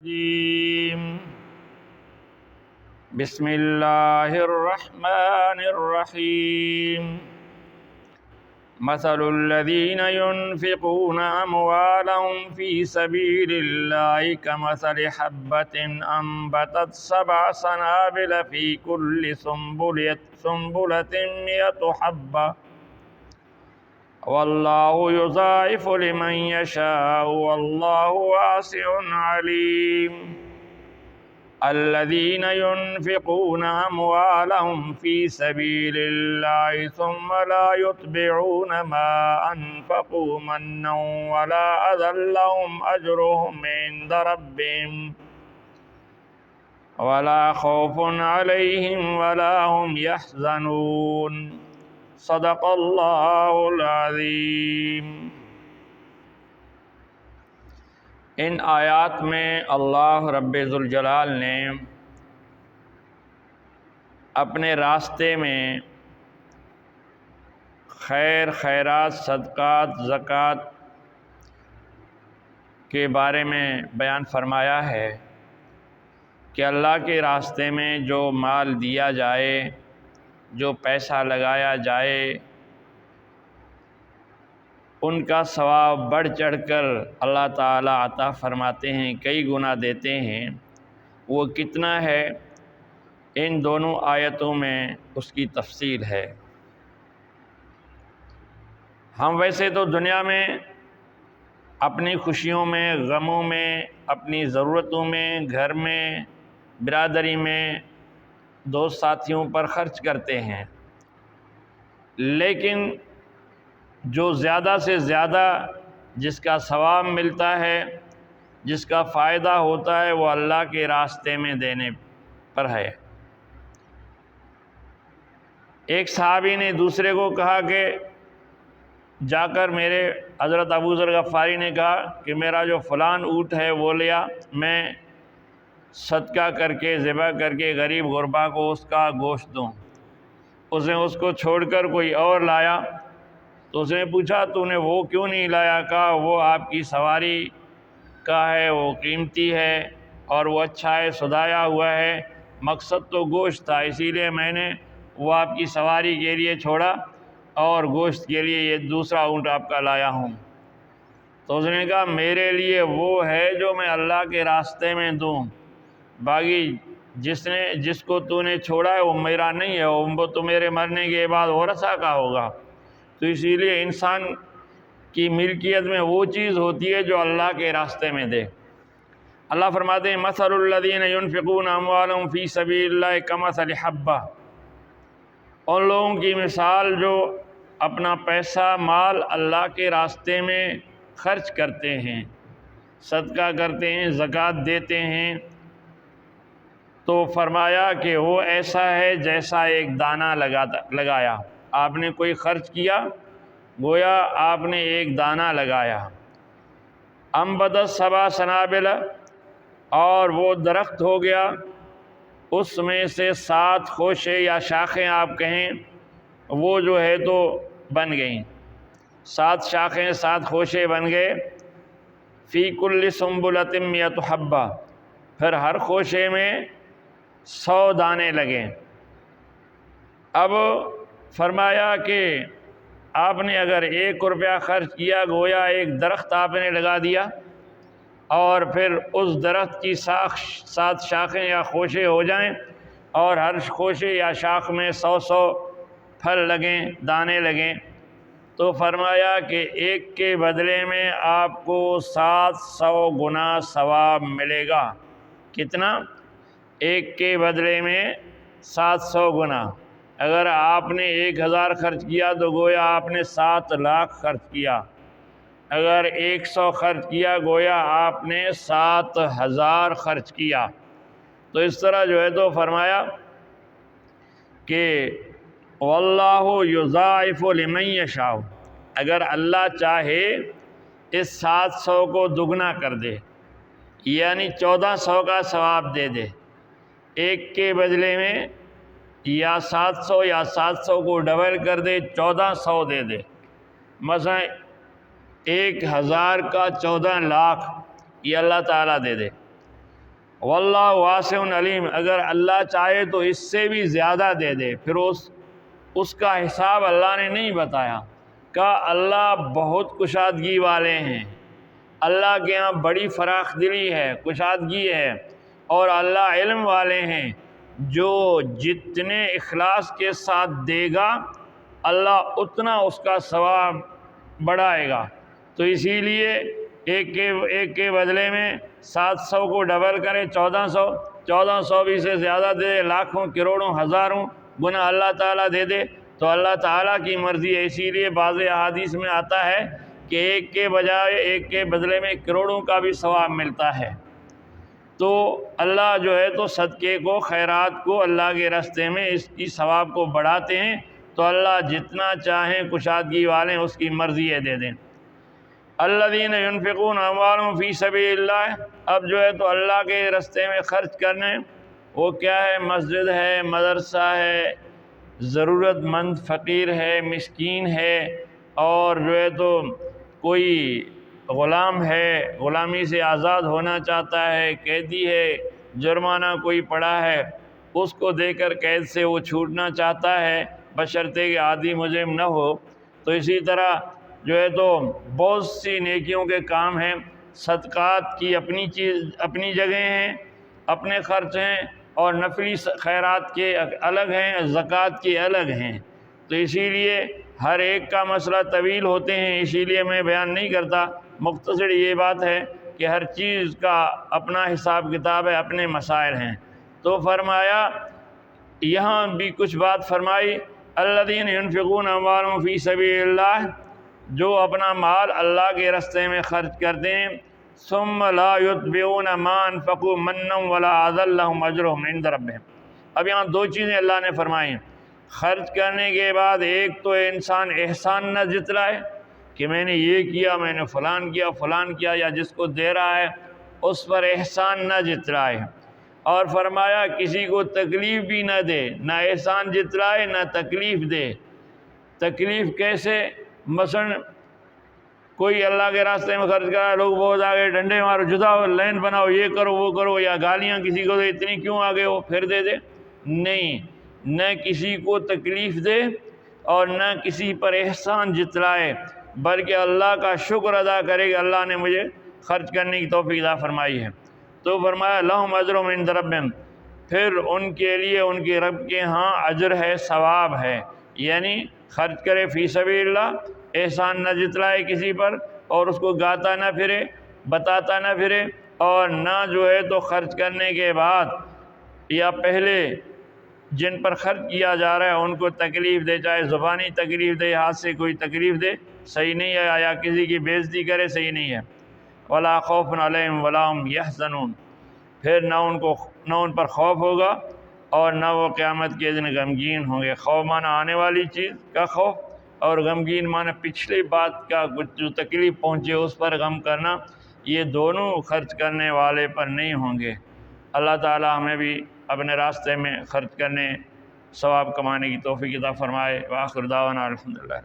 الرجيم. بسم الله الرحمن الرحيم. مثل الذين ينفقون أموالهم في سبيل الله كمثل حبة أنبتت 7 سنابل في كل سنبلة 100 حبة والله يضاعف لمن يشاء والله واسع عليم. الذين ينفقون أموالهم في سبيل الله ثم لا يتبعون ما أنفقوا منا ولا أذى لهم أجرهم عند ربهم ولا خوف عليهم ولا هم يحزنون. صدق اللہ العظیم۔ ان آیات میں اللہ رب ذوالجلال نے اپنے راستے میں خیرات، صدقات، زکوٰۃ کے بارے میں بیان فرمایا ہے کہ اللہ کے راستے میں جو مال دیا جائے، جو پیسہ لگایا جائے، ان کا ثواب بڑھ چڑھ کر اللہ تعالیٰ عطا فرماتے ہیں، کئی گنا دیتے ہیں۔ وہ کتنا ہے، ان دونوں آیتوں میں اس کی تفصیل ہے۔ ہم ویسے تو دنیا میں اپنی خوشیوں میں، غموں میں، اپنی ضرورتوں میں، گھر میں، برادری میں، دوست ساتھیوں پر خرچ کرتے ہیں، لیکن جو زیادہ سے زیادہ جس کا ثواب ملتا ہے، جس کا فائدہ ہوتا ہے، وہ اللہ کے راستے میں دینے پر ہے۔ ایک صحابی نے دوسرے کو کہا کہ جا کر میرے حضرت ابو ذر غفاری نے کہا کہ میرا جو فلان اونٹ ہے وہ لیا، میں صدقہ کر کے، ذبح کر کے غریب غربا کو اس کا گوشت دوں۔ اس نے اس کو چھوڑ کر کوئی اور لایا، تو اس نے پوچھا تو نے وہ کیوں نہیں لایا؟ کہا وہ آپ کی سواری کا ہے، وہ قیمتی ہے اور وہ اچھا ہے، سدھایا ہوا ہے، مقصد تو گوشت تھا، اسی لیے میں نے وہ آپ کی سواری کے لیے چھوڑا اور گوشت کے لیے یہ دوسرا اونٹ آپ کا لایا ہوں۔ تو اس نے کہا میرے لیے وہ ہے جو میں اللہ کے راستے میں دوں، باقی جس کو تو نے چھوڑا ہے وہ میرا نہیں ہے، وہ تو میرے مرنے کے بعد ورثہ کا ہوگا۔ تو اسی لیے انسان کی ملکیت میں وہ چیز ہوتی ہے جو اللہ کے راستے میں دے۔ اللہ فرماتے ہیں مثل الذین ينفقون اموالهم فی سبیل اللہ کمثل حبہ، ان لوگوں کی مثال جو اپنا پیسہ، مال اللہ کے راستے میں خرچ کرتے ہیں، صدقہ کرتے ہیں، زکوٰۃ دیتے ہیں، تو فرمایا کہ وہ ایسا ہے جیسا ایک دانہ لگایا۔ آپ نے کوئی خرچ کیا، گویا آپ نے ایک دانہ لگایا۔ انبتت 7 سنابل، اور وہ درخت ہو گیا، اس میں سے 7 خوشے یا شاخیں آپ کہیں، وہ جو ہے تو بن گئیں، 7 شاخیں، 7 خوشے بن گئے۔ فی کل سنبلۃ 100 حبہ، پھر ہر خوشے میں 100 دانے لگیں۔ اب فرمایا کہ آپ نے اگر 1 روپیہ خرچ کیا، گویا ایک درخت آپ نے لگا دیا، اور پھر اس درخت کی 7 شاخیں یا خوشے ہو جائیں، اور ہر خوشے یا شاخ میں 100 پھل لگیں، دانے لگیں، تو فرمایا کہ ایک کے بدلے میں آپ کو 700 گنا ثواب ملے گا۔ کتنا؟ ایک کے بدلے میں 700 گنا۔ اگر آپ نے 1000 خرچ کیا تو گویا آپ نے 7 لاکھ خرچ کیا، اگر 100 خرچ کیا گویا آپ نے 7000 خرچ کیا۔ تو اس طرح جو ہے تو فرمایا کہ واللہ یضاعف لمن یشاء، اگر اللہ چاہے اس 700 کو دگنا کر دے، یعنی 1400 کا ثواب دے دے، ایک کے بدلے میں یا 700 یا 700 کو ڈبل کر دے، 1400 دے دے۔ مثلا 1000 کا 14 لاکھ یہ اللہ تعالیٰ دے دے، واللہ واسع علیم، اگر اللہ چاہے تو اس سے بھی زیادہ دے دے۔ پھر اس کا حساب اللہ نے نہیں بتایا، کہا اللہ بہت کشادگی والے ہیں، اللہ کے ہاں بڑی فراخ دلی ہے، کشادگی ہے، اور اللہ علم والے ہیں، جو جتنے اخلاص کے ساتھ دے گا اللہ اتنا اس کا ثواب بڑھائے گا۔ تو اسی لیے ایک کے بدلے میں 700 کو ڈبل کرے 1400، 1400 بھی سے زیادہ دے دے، لاکھوں کروڑوں ہزاروں گنا اللہ تعالیٰ دے دے تو اللہ تعالیٰ کی مرضی ہے۔ اسی لیے بعض احادیث میں آتا ہے کہ ایک کے بجائے ایک کے بدلے میں کروڑوں کا بھی ثواب ملتا ہے۔ تو اللہ جو ہے تو صدقے کو، خیرات کو اللہ کے راستے میں اس کی ثواب کو بڑھاتے ہیں، تو اللہ جتنا چاہیں کشادگی والے اس کی مرضی ہے دے دیں۔ الذین ينفقون اموالهم فی سبیل اللہ، اب جو ہے تو اللہ کے راستے میں خرچ کرنے، وہ کیا ہے؟ مسجد ہے، مدرسہ ہے، ضرورت مند فقیر ہے، مسکین ہے، اور جو ہے تو کوئی غلام ہے، غلامی سے آزاد ہونا چاہتا ہے، قیدی ہے، جرمانہ کوئی پڑا ہے، اس کو دے کر قید سے وہ چھوٹنا چاہتا ہے بشرطے کہ عادی مجرم نہ ہو۔ تو اسی طرح جو ہے تو بہت سی نیکیوں کے کام ہیں، صدقات کی اپنی جگہ ہیں، اپنے خرچ ہیں، اور نفلی خیرات کے الگ ہیں، زکوٰۃ کے الگ ہیں۔ تو اسی لیے ہر ایک کا مسئلہ طویل ہوتے ہیں، اسی لیے میں بیان نہیں کرتا، مختصر یہ بات ہے کہ ہر چیز کا اپنا حساب کتاب ہے، اپنے مسائل ہیں۔ تو فرمایا یہاں بھی کچھ بات فرمائی، الذین ينفقون اموالهم فی سبیل اللہ، جو اپنا مال اللہ کے راستے میں خرچ کرتے ہیں، ثم لا يتبعون ما انفقوا منا ولا اذى لهم اجرهم عند ربهم۔ اب یہاں دو چیزیں اللہ نے فرمائی ہیں۔ خرچ کرنے کے بعد ایک تو انسان احسان نہ جتلائے کہ میں نے یہ کیا، میں نے فلان کیا، یا جس کو دے رہا ہے اس پر احسان نہ جتلائے، اور فرمایا کسی کو تکلیف بھی نہ دے، نہ احسان جتلائے نہ تکلیف دے۔ تکلیف کیسے؟ مثلا کوئی اللہ کے راستے میں خرچ کرا، لوگ بہت آگے ڈنڈے مارو، جدا ہو، لائن بناؤ، یہ کرو وہ کرو، یا گالیاں کسی کو دے، اتنی کیوں آگے ہو، پھر دے دے۔ نہیں، نہ کسی کو تکلیف دے اور نہ کسی پر احسان جتلائے، بلکہ اللہ کا شکر ادا کرے کہ اللہ نے مجھے خرچ کرنے کی توفیق عطا فرمائی ہے۔ تو فرمایا لہم اجرہم عند ربہم، پھر ان کے لیے ان کے رب کے ہاں اجر ہے، ثواب ہے، یعنی خرچ کرے فی سبیل اللہ، احسان نہ جتلائے کسی پر، اور اس کو گاتا نہ پھرے، بتاتا نہ پھرے، اور نہ جو ہے تو خرچ کرنے کے بعد یا پہلے جن پر خرچ کیا جا رہا ہے ان کو تکلیف دے، چاہے زبانی تکلیف دے، ہاتھ سے کوئی تکلیف دے، صحیح نہیں ہے، یا کسی کی بےعزتی کرے، صحیح نہیں ہے۔ ولا خوف علیہم ولا هم یحزنون، پھر نہ ان پر خوف ہوگا اور نہ وہ قیامت کے دن غمگین ہوں گے۔ خوف مانا آنے والی چیز کا خوف، اور غمگین مانا پچھلی بات کا کچھ جو تکلیف پہنچے اس پر غم کرنا، یہ دونوں خرچ کرنے والے پر نہیں ہوں گے۔ اللہ تعالی ہمیں بھی اپنے راستے میں خرچ کرنے، ثواب کمانے کی توفیق عطا فرمائے۔ وآخر دعوانا الحمدللہ۔